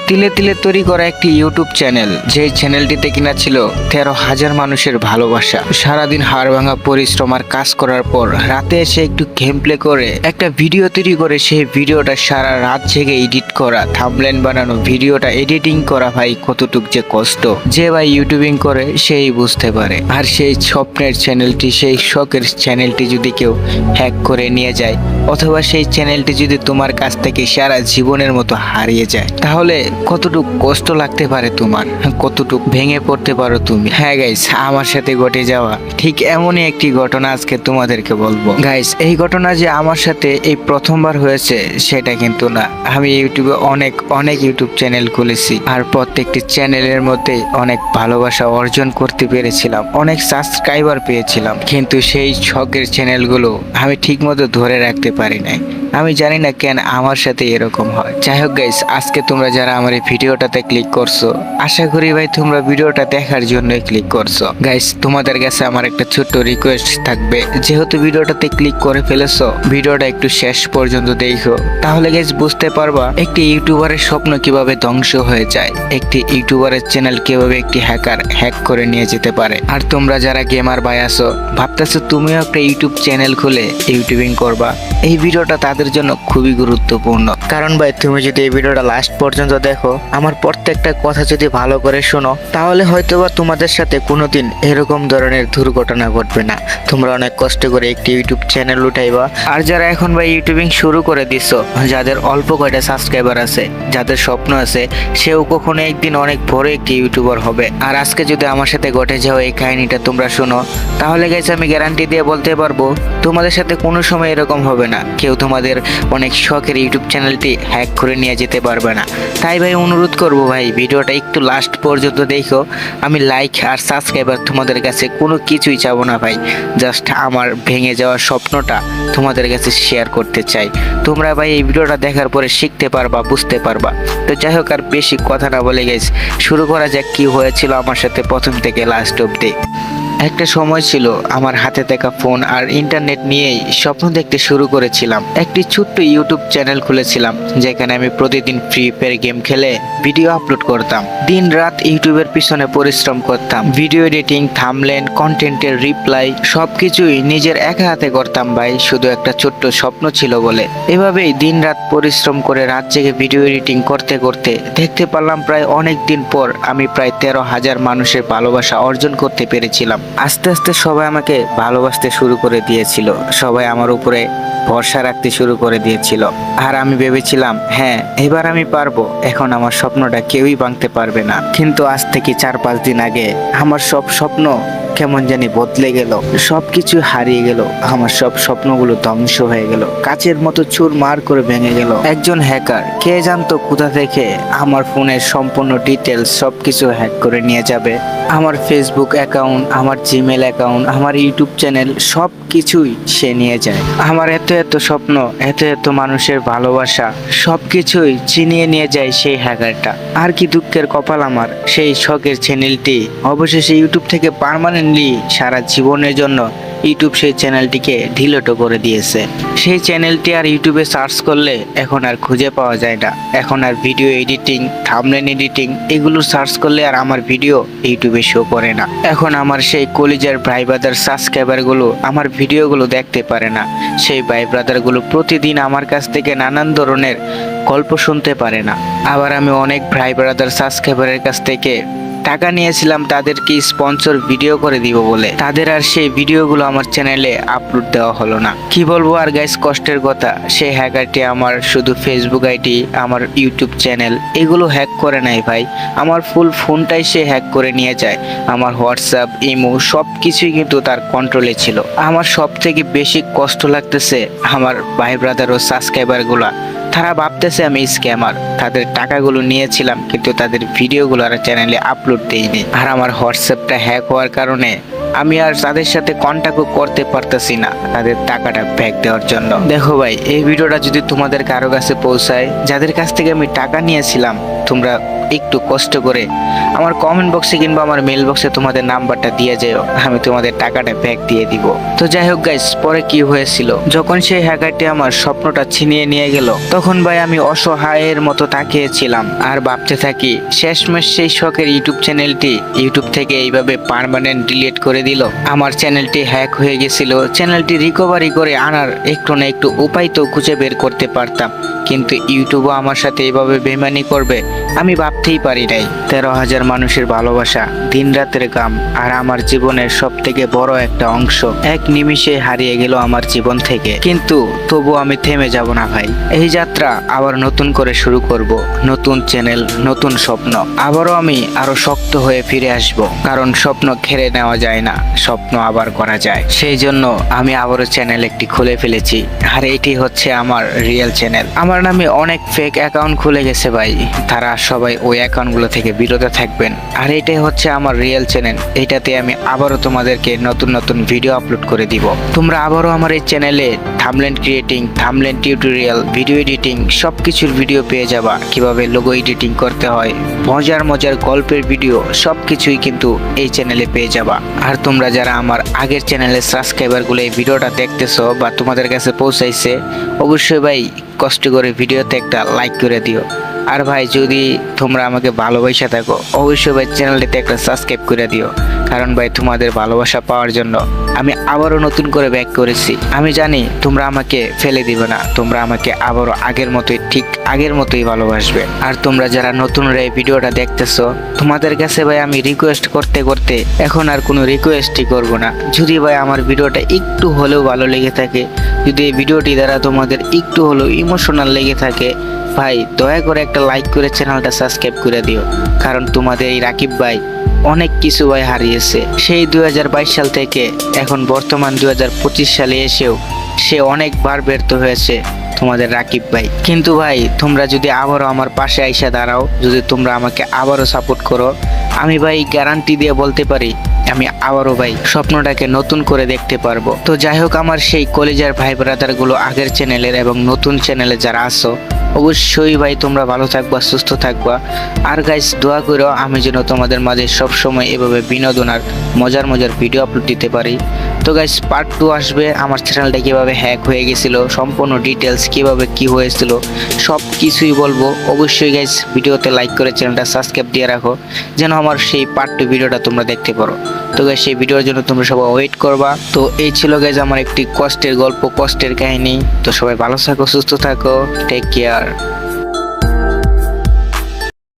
তিলে তিলে তৈরি করা একটি ইউটিউব চ্যানেল, যে চ্যানেলটিতে কিনা ছিল 13,000 মানুষের ভালোবাসা। সারাদিন হাড় ভাঙা পরিশ্রম আর কাজ করার পর রাতে এসে একটু গেম প্লে করে একটা ভিডিও তৈরি করে সেই ভিডিওটা সারা রাত জেগে এডিট করা, থাম্বনেল বানানো, ভিডিওটা এডিটিং করা, ভাই কতটুক যে কষ্ট। যে ভাই ইউটিউবিং করে সেই বুঝতে পারে। আর সেই স্বপ্নের চ্যানেলটি, সেই শখের চ্যানেলটি যদি কেউ হ্যাক করে নিয়ে যায়, অথবা সেই চ্যানেলটি যদি তোমার কাছ থেকে সারা জীবনের মতো হারিয়ে যায়, তাহলে কতটুক কষ্ট লাগতে পারে তোমার, কতটুক ভেঙে পড়তে পারো তুমি। হ্যাঁ গাইস, আমার সাথে ঘটে যাওয়া ঠিক এমনই একটি ঘটনা আজকে তোমাদেরকে বলবো। গাইস, এই ঘটনা যে আমার সাথে এই প্রথমবার হয়েছে সেটা কিন্তু না। আমি ইউটিউবে অনেক ইউটিউব চ্যানেল খুলেছি, আর প্রত্যেকটি চ্যানেলের মধ্যে অনেক ভালোবাসা অর্জন করতে পেরেছিলাম, অনেক সাবস্ক্রাইবার পেয়েছিলাম, কিন্তু সেই শখের চ্যানেলগুলো আমি ঠিকমতো ধরে রাখতে পারি নাই। আমি জানি না কেন আমার সাথে এরকম হয়। যাই হোক গাইস, আজকে তোমরা যারা আমার এই ভিডিওটাতে ক্লিক করছো, আশা করি ভাই তোমরা ভিডিওটা দেখার জন্যই ক্লিক করছো। গাইস, তোমাদের কাছে আমার একটা ছোট্ট রিকোয়েস্ট থাকবে, যেহেতু ভিডিওটাতে ক্লিক করে ফেলেছো, ভিডিওটা একটু শেষ পর্যন্ত দেখো, তাহলে গাইস বুঝতে পারবা একটি ইউটিউবারের স্বপ্ন কিভাবে ধ্বংস হয়ে যায়, একটি ইউটিউবারের চ্যানেল কিভাবে একটি হ্যাকার হ্যাক করে নিয়ে যেতে পারে। আর তোমরা যারা গেমার ভাই আছো, ভাবতেছো তুমিও একটা ইউটিউব চ্যানেল খুলে ইউটিউবিং করবা, এই ভিডিওটা তাদের জন্য খুবই গুরুত্বপূর্ণ। কারণ ভাই, তুমি যদি এই ভিডিওটা লাস্ট পর্যন্ত দেখো, আমার প্রত্যেকটা কথা যদি ভালো করে শোনো, তাহলে হয়তোবা তোমাদের সাথে কোনোদিন এরকম ধরনের দুর্ঘটনা ঘটবে না। তোমরা অনেক কষ্ট করে একটি ইউটিউব চ্যানেল উঠাইবা, আর যারা এখন ভাই ইউটিউবিং শুরু করে দিছো, যাদের অল্প কয়টা সাবস্ক্রাইবার আছে, যাদের স্বপ্ন আছে সেও কখনো একদিন অনেক বড় একটি ইউটিউবার হবে। আর আজকে যদি আমার সাথে ঘটে যাও এই কাহিনীটা তোমরা শোনো, তাহলে গাইস আমি গ্যারান্টি দিয়ে বলতে পারবো তোমাদের সাথে কোনো সময় এরকম হবে না। কেউ তোমাদের অনেক শখের ইউটিউব চ্যানেলটি হ্যাক করে নিয়ে যেতে পারবে না। তাই ভাই অনুরোধ করব, ভাই ভিডিওটা একটু লাস্ট পর্যন্ত দেখো। আমি লাইক আর সাবস্ক্রাইবার তোমাদের কাছে কোনো কিছুই চাবো না ভাই, জাস্ট আমার ভেঙে যাওয়ার স্বপ্নটা তোমাদের কাছে শেয়ার করতে চাই। তোমরা ভাই এই ভিডিওটা দেখার পরে শিখতে পারবা, বুঝতে পারবা। তো যাই হোক, আর বেশি কথা না বলে গাইস শুরু করা যাক কি হয়েছিল আমার সাথে প্রথম থেকে লাস্ট অবধি। একটা সময় ছিল আমার হাতে থাকা ফোন আর ইন্টারনেট নিয়েই স্বপ্ন দেখতে শুরু করেছিলাম। একটি ছোট্ট ইউটিউব চ্যানেল খুলেছিলাম, যেখানে আমি প্রতিদিন ফ্রি ফায়ার গেম খেলে ভিডিও আপলোড করতাম। দিন রাত ইউটিউবের পিছনে পরিশ্রম করতাম, ভিডিও এডিটিং, থাম্বনেল, কন্টেন্টের রিপ্লাই সবকিছুই নিজের একা হাতে করতাম ভাই, শুধু একটা ছোট্ট স্বপ্ন ছিল বলে। এভাবেই দিন রাত পরিশ্রম করে রাত জেগে ভিডিও এডিটিং করতে করতে দেখতে পারলাম প্রায় অনেক দিন পর আমি প্রায় 13,000 মানুষের ভালোবাসা অর্জন করতে পেরেছিলাম। আস্তে আস্তে সবাই আমাকে ভালোবাসতে শুরু করে দিয়েছিল, সবাই আমার উপরে ভরসা রাখতে শুরু করে দিয়েছিল। আর আমি ভেবেছিলাম হ্যাঁ, এবার আমি পারবো, এখন আমার স্বপ্নটা কেউই ভাঙতে পারবে না। কিন্তু আজ থেকে 4-5 দিন আগে আমার সব স্বপ্ন কেমন জানি বদলে গেল, সবকিছু হারিয়ে গেল, আমার সব স্বপ্নগুলো ধ্বংস হয়ে গেল, কাচের মতো চুরমার করে ভেঙে গেল। একজন হ্যাকার, কে জানতো কোথা থেকে আমার ফোনের সম্পূর্ণ ডিটেলস সবকিছু হ্যাক করে নিয়ে যাবে। আমার ফেসবুক অ্যাকাউন্ট, আমার জিমেল অ্যাকাউন্ট, আমার ইউটিউব চ্যানেল সব কিছুই সে নিয়ে যায়। আমার এত স্বপ্ন, এত মানুষের ভালোবাসা সবকিছুই ছিনিয়ে নিয়ে যায় সেই হ্যাকারটা। আর কি দুঃখের কপাল আমার, সেই শখের চ্যানেলটি অবশেষে ইউটিউব থেকে পার্মানেন্টলি সারা জীবনের জন্য ইউটিউব সেই চ্যানেলটিকে ডিলিট করে দিয়েছে। সেই চ্যানেলটি আর ইউটিউবে সার্চ করলে এখন আর খুঁজে পাওয়া যায় না। এখন আর ভিডিও এডিটিং, থাম্বনেল এডিটিং এগুলো সার্চ করলে আর আমার ভিডিও ইউটিউবে শো করে না। এখন আমার সেই কলিজার ভাই ব্রাদার সাবস্ক্রাইবারগুলো আমার ভিডিওগুলো দেখতে পারে না। সেই ভাই ব্রাদারগুলো প্রতিদিন আমার কাছ থেকে নানান ধরনের গল্প শুনতে পারে না। আবার আমি অনেক ভাই ব্রাদার সাবস্ক্রাইবারের কাছ থেকে টাকা নিয়েছিলাম তাদেরকে স্পন্সর ভিডিও করে দিব বলে, তাদের আর সেই ভিডিওগুলো আমার চ্যানেলে আপলোড দেওয়া হলো না। কি বলবো আর গাইস, কষ্টের কথা, সেই হ্যাকারটি আমার শুধু ফেসবুক আইডি, আমার ইউটিউব চ্যানেল এগুলো হ্যাক করে নাই ভাই, আমার ফুল ফোনটাই সে হ্যাক করে নিয়ে যায়। আমার হোয়াটসঅ্যাপ, ইমো সব কিছুই কিন্তু তার কন্ট্রোলে ছিল। আমার সব থেকে বেশি কষ্ট লাগতেছে আমার ভাই ব্রাদার ও সাবস্ক্রাইবারগুলা, তারা ভাবতেছে আমি স্ক্যামার, তাদের টাকাগুলো নিয়েছিলাম কিন্তু তাদের ভিডিওগুলো আর চ্যানেলে আপলোড দেইনি। আর আমার হোয়াটসঅ্যাপটা হ্যাক হওয়ার কারণে আমি আর তাদের সাথে কন্ট্যাক্টও করতে পারতেছি না তাদের টাকাটা ব্যাক দেওয়ার জন্য। দেখো ভাই, এই ভিডিওটা যদি তোমাদের কারো কাছে পৌঁছায়, যাদের কাছ থেকে আমি টাকা নিয়েছিলাম, তোমরা একটু কষ্ট করে আমার কমেন্ট বক্সে কিংবা আমার মেল বক্সে তোমাদের নাম্বারটা দিয়ে যেও, আমি তোমাদের টাকাটা ব্যাক দিয়ে দিব। তো যাই হোক গাইস, পরে কি হয়েছিল, যখন সেই হ্যাকারটি আমার স্বপ্নটা ছিনিয়ে নিয়ে গেল, তখন ভাই আমি অসহায়ের মতো তাকিয়েছিলাম আর ভাবতে থাকি শেষমেশ সেই শখের ইউটিউব চ্যানেলটি ইউটিউব থেকে এইভাবে পার্মানেন্ট ডিলিট করে দিল। আমার চ্যানেলটি হ্যাক হয়ে গেছিল, চ্যানেলটি রিকভারি করে আনার একটু না একটু উপায় তো খুঁজে বের করতে পারতাম, কিন্তু ইউটিউবও আমার সাথে এভাবে বেমানি করবে আমি ভাবতেই পারি নাই। 13,000 মানুষের ভালোবাসা, দিন রাতের কাম আর আমার জীবনের সব থেকে বড় একটা অংশ এক নিমিষে হারিয়ে গেল আমার জীবন থেকে। কিন্তু তবু আমি থেমে যাব না ভাই, এই যাত্রা আবার নতুন করে শুরু করব, নতুন চ্যানেল, নতুন স্বপ্ন। আবারও আমি আরো শক্ত হয়ে ফিরে আসব, কারণ স্বপ্ন ঘেরে নেওয়া যায় না, স্বপ্ন আবার করা যায়। সেই জন্য আমি আবারও চ্যানেল একটি খুলে ফেলেছি, আর এটি হচ্ছে আমার রিয়েল চ্যানেল। আমার নামে অনেক ফেক অ্যাকাউন্ট খুলে গেছে ভাই, তারা সবাই ওই অ্যাকাউন্টগুলো থেকে বিরত থাকবেন। আর এটাই হচ্ছে আমার রিয়েল চ্যানেল, এটাতে আমি আবারও তোমাদেরকে নতুন নতুন ভিডিও আপলোড করে দিব। তোমরা আবারও আমার এই চ্যানেলে thumbnail creating, thumbnail tutorial, video editing সবকিছুর ভিডিও পেয়ে যাবা, কিভাবে লোগো এডিটিং করতে হয়, মজার মজার গল্পের ভিডিও সবকিছুই কিন্তু এই চ্যানেলে পেয়ে যাবা। আর তোমরা যারা আমার আগের চ্যানেলের সাবস্ক্রাইবারগুলো এই ভিডিওটা দেখতেছো বা তোমাদের কাছে পৌঁছাইছে, অবশ্যই ভাই কষ্ট করে ভিডিওতে একটা লাইক করে দিও। আর ভাই যদি তোমরা আমাকে ভালোবাসা থাকো, অবশ্যই ভাই চ্যানেলটিতে একটা সাবস্ক্রাইব করে দিও, কারণ ভাই তোমাদের ভালোবাসা পাওয়ার জন্য আমি আবারও নতুন করে ব্যাক করেছি। আমি জানি তোমরা আমাকে ফেলে দিবে না, তোমরা আমাকে আবারও আগের মতোই, ঠিক আগের মতোই ভালোবাসবে। আর তোমরা যারা নতুন এই ভিডিওটা দেখতেছো, তোমাদের কাছে ভাই আমি রিকোয়েস্ট করতে করতে এখন আর কোনো রিকোয়েস্টই করব না। যদি ভাই আমার ভিডিওটা একটু হলেও ভালো লেগে থাকে, যদি এই ভিডিওটি দ্বারা তোমাদের একটু হলেও ইমোশনাল লেগে থাকে, ভাই দয়া করে একটা লাইক করে চ্যানেলটা সাবস্ক্রাইব করে দিও, কারণ তোমাদের এই রাকিব ভাই অনেক কিছু ভাই হারিয়েছে। সেই 2022 সাল থেকে এখন বর্তমান 2025 সালে এসেও সে অনেকবার ব্যর্থ হয়েছে তোমাদের রাকিব ভাই। কিন্তু ভাই তোমরা যদি আবারও আমার পাশে আইসা দাঁড়াও, যদি তোমরা আমাকে আবারও সাপোর্ট করো, আমি ভাই গ্যারান্টি দিয়ে বলতে পারি আমি আবারও ভাই স্বপ্নটাকে নতুন করে দেখতে পারবো। তো যাই হোক, আমার সেই কলেজের ভাই ব্রাদার গুলো আগের চ্যানেলের এবং নতুন চ্যানেলে যারা আসো, অবশ্যই ভাই তোমরা ভালো থাকবা, সুস্থ থাকবা। আর গাইস দোয়া করো আমি যেন তোমাদের মাঝে সবসময় এভাবে বিনোদন আর মজার মজার ভিডিও আপলোড দিতে পারি। তো গাইস পার্ট 2 আসবে, আমার চ্যানেলটা কিভাবে হ্যাক হয়ে গেছিল, সম্পূর্ণ ডিটেলস কিভাবে কি হয়েছিল সব কিছুই বলবো। অবশ্যই গাইস ভিডিওতে লাইক করে চ্যানেলটা সাবস্ক্রাইব দিয়ে রাখো, যেন আমার সেই পার্ট 2 ভিডিওটা তোমরা দেখতে পারো। তো গাইস সেই ভিডিওর জন্য তোমরা সবাই ওয়েট করবা। তো এই ছিল গাইস আমার একটি কষ্টের গল্প, কষ্টের কাহিনী। তো সবাই ভালো থাকো, সুস্থ থাকো, টেক কেয়ার।